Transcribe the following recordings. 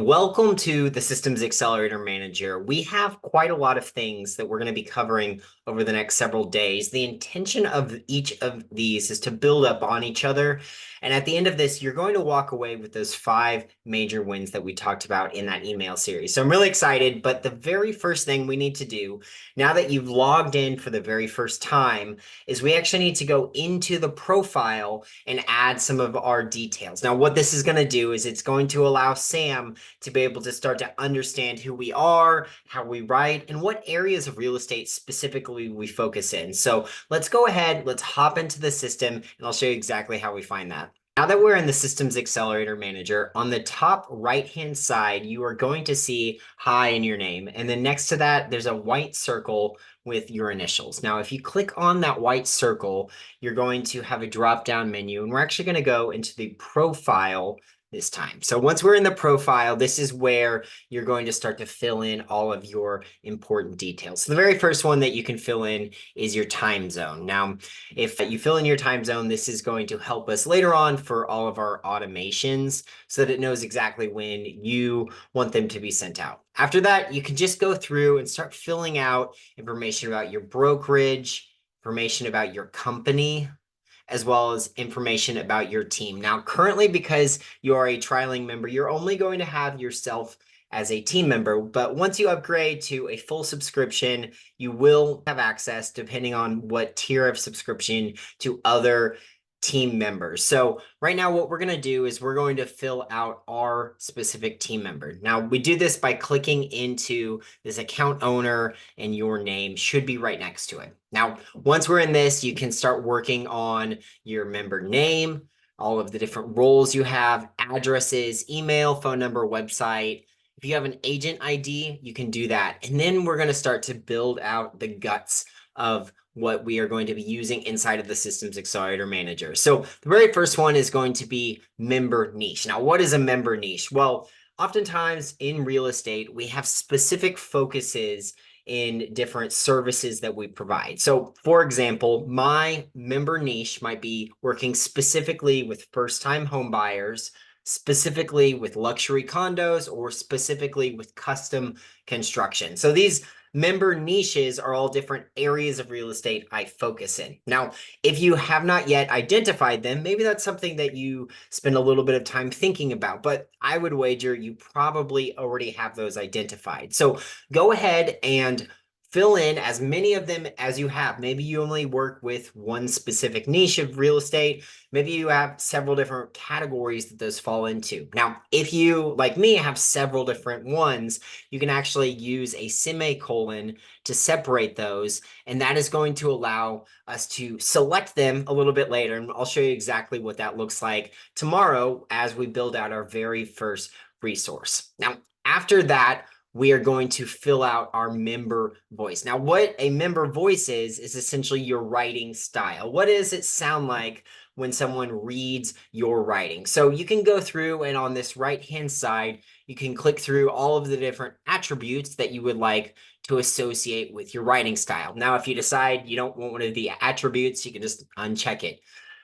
Welcome to the Systems Accelerator Manager. We have quite a lot of things that we're going to be covering over the next several days. The intention of each of these is to build up on each other. And at the end of this, you're going to walk away with those 5 major wins that we talked about in that email series. So I'm really excited. But the very first thing we need to do, now that you've logged in for the very first time, is we actually need to go into the profile and add some of our details. Now, what this is going to do is it's going to allow Sam to be able to start to understand who we are, how we write, and what areas of real estate specifically we focus in. So let's go ahead, let's hop into the system, and I'll show you exactly how we find that. Now that we're in the Systems Accelerator Manager, on the top right-hand side, you are going to see hi in your name. And then next to that, there's a white circle with your initials. Now, if you click on that white circle, you're going to have a drop-down menu, and we're actually going to go into the profile this time. So once we're in the profile, this is where you're going to start to fill in all of your important details. So the very first one that you can fill in is your time zone. Now, if you fill in your time zone, this is going to help us later on for all of our automations so that it knows exactly when you want them to be sent out. After that, you can just go through and start filling out information about your brokerage, information about your company, as well as information about your team. Now, currently, because you are a trialing member, you're only going to have yourself as a team member, but once you upgrade to a full subscription, you will have access, depending on what tier of subscription, to other team members. So right now what we're going to do is we're going to fill out our specific team member. Now we do this by clicking into this account owner, and your name should be right next to it. Now, once we're in this, you can start working on your member name, all of the different roles you have, addresses, email, phone number, website. If you have an agent ID, you can do that. And then we're going to start to build out the guts of what we are going to be using inside of the Systems Accelerator Manager. So the very first one is going to be member niche. Now, what is a member niche? Well, oftentimes in real estate, we have specific focuses in different services that we provide. So for example, my member niche might be working specifically with first-time home buyers, specifically with luxury condos, or specifically with custom construction. So these member niches are all different areas of real estate I focus in. Now, if you have not yet identified them, maybe that's something that you spend a little bit of time thinking about, but I would wager you probably already have those identified. So go ahead and fill in as many of them as you have. Maybe you only work with one specific niche of real estate. Maybe you have several different categories that those fall into. Now, if you, like me, have several different ones, you can actually use a semicolon to separate those, and that is going to allow us to select them a little bit later. And I'll show you exactly what that looks like tomorrow as we build out our very first resource. Now, after that, we are going to fill out our member voice. Now, what a member voice is essentially your writing style. What does it sound like when someone reads your writing? So you can go through, and on this right-hand side, you can click through all of the different attributes that you would like to associate with your writing style. Now, if you decide you don't want one of the attributes, you can just uncheck it.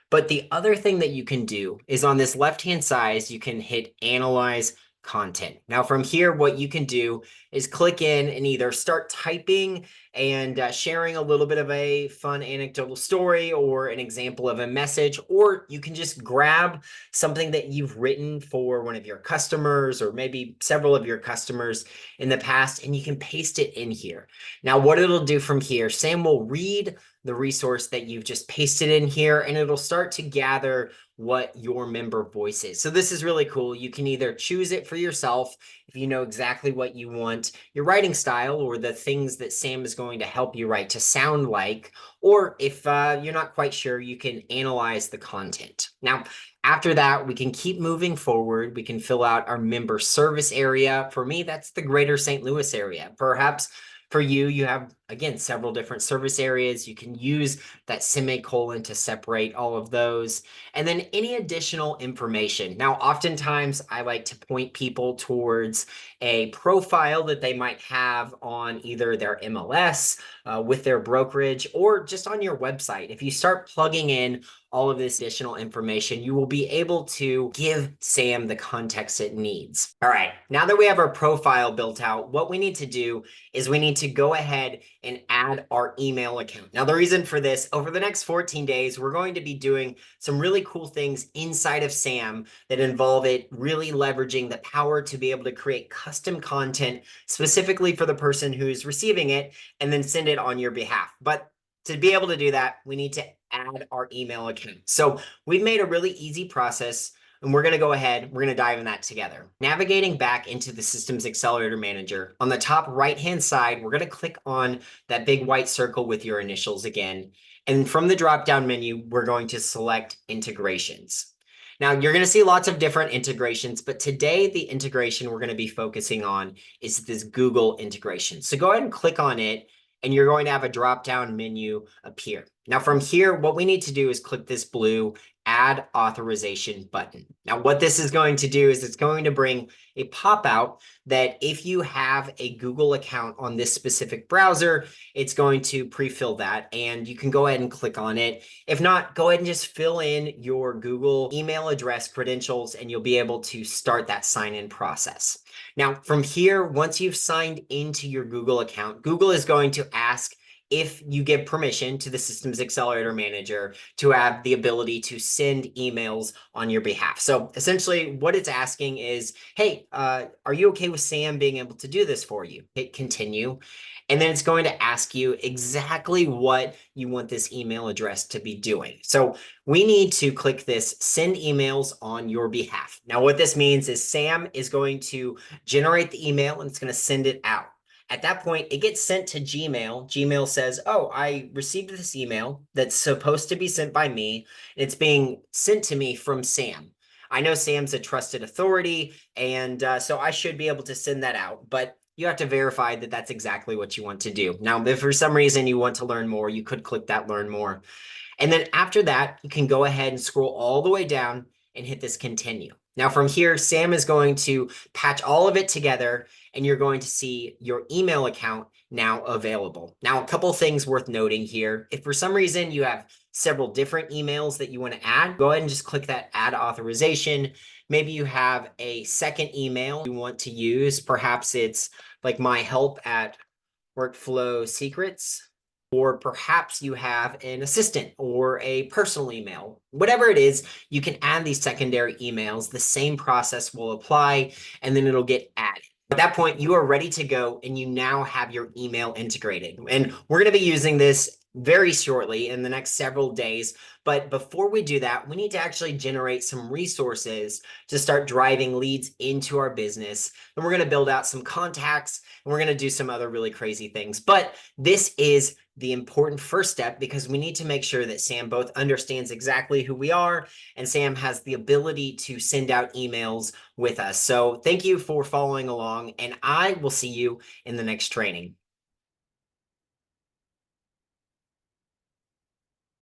But the other thing that you can do is on this left-hand side, you can hit Analyze Content. Now from here, what you can do is click in and either start typing and sharing a little bit of a fun anecdotal story or an example of a message, or you can just grab something that you've written for one of your customers or maybe several of your customers in the past, and you can paste it in here. Now what it'll do from here, Sam will read the resource that you've just pasted in here, and it'll start to gather what your member voice is. So this is really cool. You can either choose it for yourself if you know exactly what you want your writing style or the things that Sam is going to help you write to sound like, or if you're not quite sure, you can analyze the content. Now, after that, we can keep moving forward. We can fill out our member service area. For me, that's the greater St. Louis area. Perhaps for you, you have again, several different service areas. You can use that semicolon to separate all of those. And then any additional information. Now, oftentimes I like to point people towards a profile that they might have on either their MLS, with their brokerage, or just on your website. If you start plugging in all of this additional information, you will be able to give Sam the context it needs. All right, now that we have our profile built out, what we need to do is we need to go ahead and add our email account. Now, the reason for this, over the next 14 days, we're going to be doing some really cool things inside of Sam that involve it really leveraging the power to be able to create custom content specifically for the person who's receiving it and then send it on your behalf. But to be able to do that, we need to add our email account. So we've made a really easy process, and we're going to go ahead, we're going to dive in that together. Navigating back into the Systems Accelerator Manager, on the top right-hand side, we're going to click on that big white circle with your initials again. And from the drop-down menu, we're going to select integrations. Now, you're going to see lots of different integrations, but today the integration we're going to be focusing on is this Google integration. So go ahead and click on it, and you're going to have a drop-down menu appear. Now, from here, what we need to do is click this blue Add Authorization button. Now, what this is going to do is it's going to bring a pop-out that if you have a Google account on this specific browser, it's going to pre-fill that, and you can go ahead and click on it. If not, go ahead and just fill in your Google email address credentials, and you'll be able to start that sign-in process. Now, from here, once you've signed into your Google account, Google is going to ask if you give permission to the Systems Accelerator Manager to have the ability to send emails on your behalf. So essentially what it's asking is, hey, are you okay with Sam being able to do this for you? Hit continue. And then it's going to ask you exactly what you want this email address to be doing. So we need to click this send emails on your behalf. Now, what this means is Sam is going to generate the email and it's going to send it out. At that point, it gets sent to Gmail. Gmail says, oh, I received this email that's supposed to be sent by me. It's being sent to me from Sam. I know Sam's a trusted authority, and so I should be able to send that out. But you have to verify that that's exactly what you want to do. Now, if for some reason you want to learn more, you could click that Learn More. And then after that, you can go ahead and scroll all the way down and hit this continue. Now from here, Sam is going to patch all of it together, and you're going to see your email account now available. Now, a couple of things worth noting here. If for some reason you have several different emails that you want to add, go ahead and just click that add authorization. Maybe you have a second email you want to use. Perhaps it's like my help at Workflow Secrets. Or perhaps you have an assistant or a personal email. Whatever it is, you can add these secondary emails. The same process will apply, and then it'll get added. At that point, you are ready to go, and you now have your email integrated. And we're going to be using this very shortly in the next several days. But before we do that, we need to actually generate some resources to start driving leads into our business. And we're going to build out some contacts, and we're going to do some other really crazy things. But this is the important first step, because we need to make sure that Sam both understands exactly who we are, and Sam has the ability to send out emails with us. So thank you for following along, and I will see you in the next training.